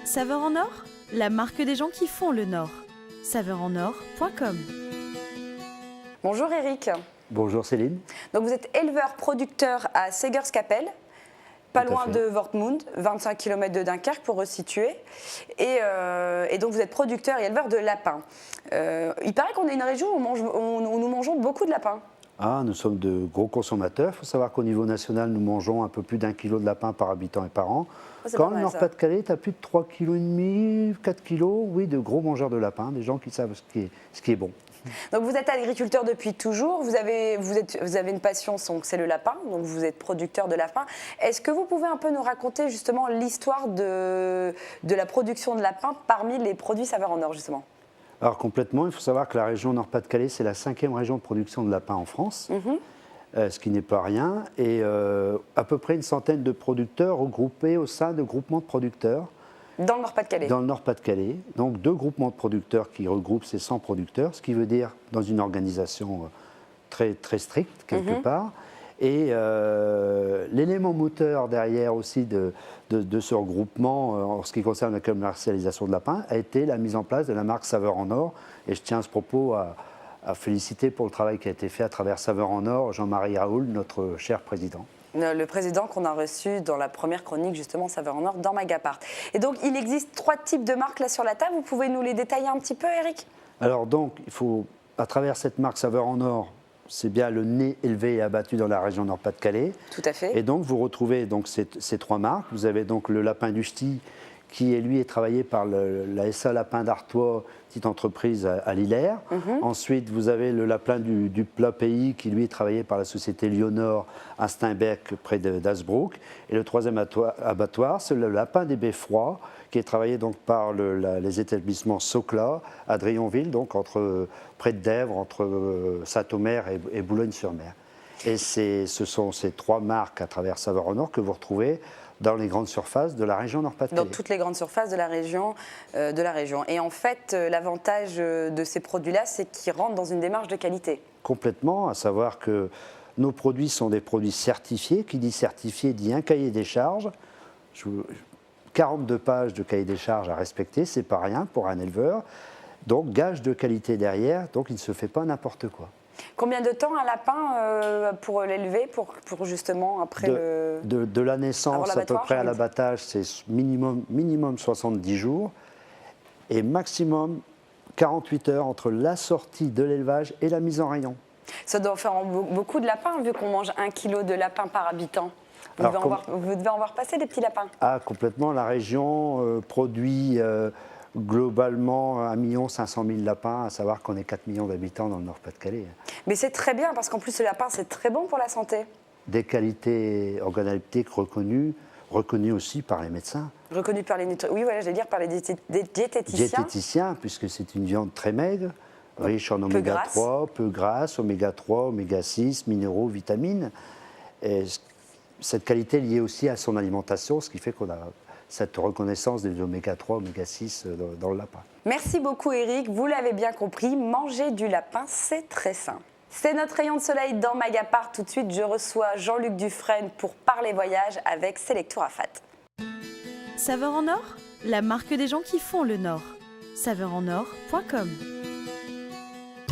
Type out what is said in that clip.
Saveur en or, la marque des gens qui font le Nord. Saveurenor.com. Bonjour Eric. Bonjour Céline. Donc vous êtes éleveur-producteur à Segerskapelle, pas loin de Wortmund, 25 km de Dunkerque pour resituer. Et donc vous êtes producteur et éleveur de lapins. Il paraît qu'on est une région où nous mangeons beaucoup de lapins. Ah, nous sommes de gros consommateurs. Il faut savoir qu'au niveau national, nous mangeons un peu plus d'1 kilo de lapin par habitant et par an. Quand le Nord-Pas-de-Calais, tu as plus de 3,5 kg, 4 kg, oui, de gros mangeurs de lapin, des gens qui savent ce qui est bon. Donc vous êtes agriculteur depuis toujours, vous avez une passion, c'est le lapin, donc vous êtes producteur de lapin. Est-ce que vous pouvez un peu nous raconter justement l'histoire de la production de lapin parmi les produits Saveur en Or justement? Alors complètement, il faut savoir que la région Nord-Pas-de-Calais, c'est la 5e région de production de lapin en France, ce qui n'est pas rien, et à peu près une centaine de producteurs regroupés au sein de groupements de producteurs. Dans le Nord-Pas-de-Calais. Dans le Nord-Pas-de-Calais, donc 2 groupements de producteurs qui regroupent ces 100 producteurs, ce qui veut dire dans une organisation très, très stricte quelque part. Et l'élément moteur derrière aussi de ce regroupement, en ce qui concerne la commercialisation de lapin, a été la mise en place de la marque Saveur en Or. Et je tiens à ce propos à féliciter pour le travail qui a été fait à travers Saveur en Or, Jean-Marie Raoul, notre cher président. Le président qu'on a reçu dans la première chronique, justement, Saveur en Or, dans Magapart. Et donc, il existe 3 types de marques là sur la table. Vous pouvez nous les détailler un petit peu, Eric? Alors donc, il faut, à travers cette marque Saveur en Or, c'est bien le nez élevé et abattu dans la région Nord-Pas-de-Calais. Tout à fait. Et donc, vous retrouvez donc ces 3 marques. Vous avez donc le lapin du Ch'ti, qui lui est travaillé par la SA Lapin d'Artois, petite entreprise à Lillers. Ensuite, vous avez le lapin du plat pays, qui lui est travaillé par la société Lyonor à Steinbeck, près d'Hasbrook. Et le 3e abattoir, c'est le lapin des Beffrois, qui est travaillé donc par les établissements Socla à Drionville, donc près de Dèvres, entre Saint-Omer et Boulogne-sur-Mer. Et ce sont ces 3 marques à travers Saveur en Or que vous retrouvez dans les grandes surfaces de la région Nord-Pas-de-Calais. Dans toutes les grandes surfaces de la région. Et en fait, l'avantage de ces produits-là, c'est qu'ils rentrent dans une démarche de qualité. Complètement, à savoir que nos produits sont des produits certifiés. Qui dit certifié dit un cahier des charges. 42 pages de cahier des charges à respecter, c'est pas rien pour un éleveur. Donc, gage de qualité derrière, donc il ne se fait pas n'importe quoi. Combien de temps un lapin pour l'élever, pour justement après de la naissance à peu près à l'abattage, c'est minimum 70 jours et maximum 48 heures entre la sortie de l'élevage et la mise en rayon. Ça doit faire beaucoup de lapins, vu qu'on mange 1 kilo de lapin par habitant. Vous devez en voir passer des petits lapins. Ah, complètement. La région produit globalement 1 500 000 lapins, à savoir qu'on est 4 millions d'habitants dans le Nord-Pas-de-Calais. Mais c'est très bien, parce qu'en plus le lapin, c'est très bon pour la santé. Des qualités organoleptiques reconnues aussi par les médecins. Reconnues par les oui, voilà, j'allais dire par les diététiciens. Diététiciens, puisque c'est une viande très maigre, riche en oméga 3, peu grasse, oméga 3, oméga 6, minéraux, vitamines. Et cette qualité est liée aussi à son alimentation, ce qui fait qu'on a cette reconnaissance des oméga 3, oméga 6 dans le lapin. Merci beaucoup Eric, vous l'avez bien compris, manger du lapin, c'est très sain. C'est notre rayon de soleil dans Magapart. Tout de suite, je reçois Jean-Luc Dufresne pour parler voyage avec Selectour Afat. Saveur en Or, la marque des gens qui font le Nord. Saveurenor.com.